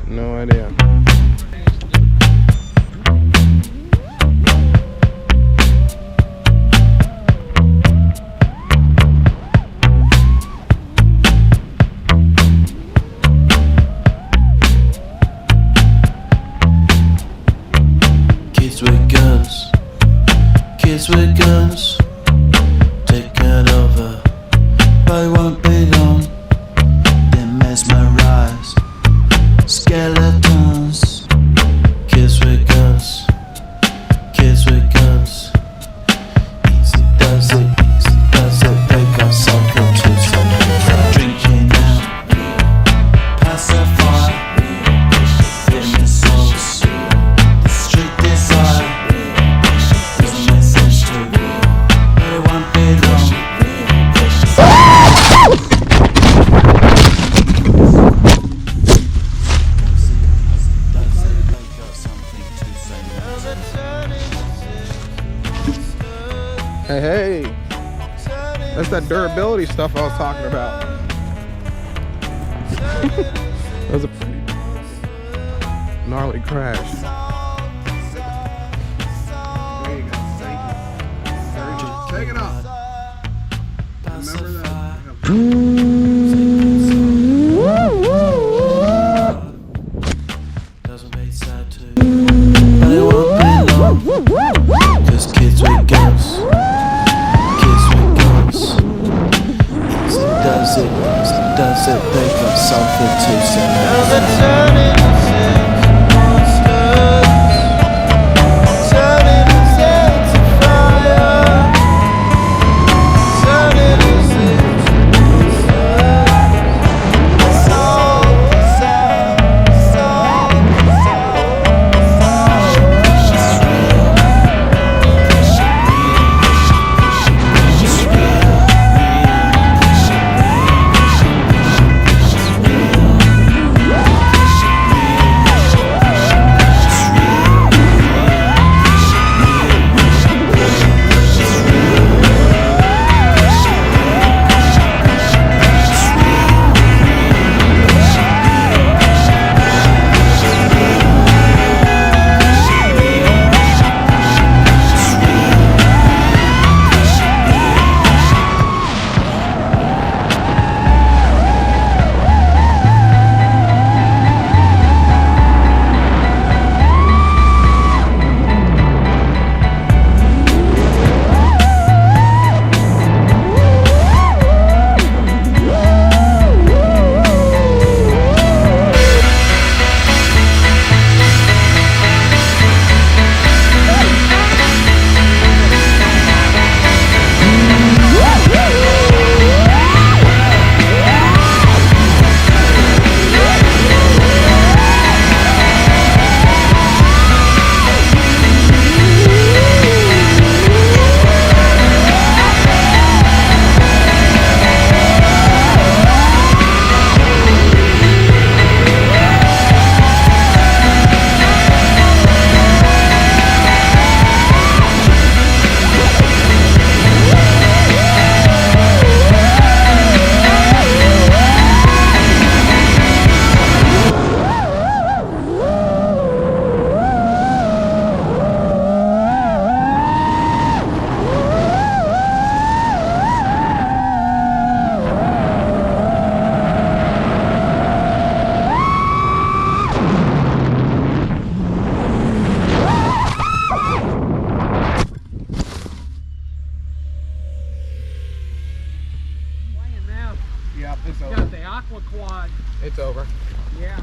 No idea. Kids with guns, kids with guns, taking over, but it won't be long. They mesmerize skeletons. Kids with guns, kids with guns. Easy does it, they got something to say. Drinking out, pacify, feeling souls. The street desire doesn't make sense to me, but it won't be long. Hey, hey, that's that durability stuff I was talking about. That was a pretty gnarly crash. There you go, thank you. Take it off. Remember that. Doesn't make sad too, but it won't be long. 'Cause kids with guns, kids with guns. Easy does it, they got something to say. It's over. Got the aqua quad. It's over. Yeah.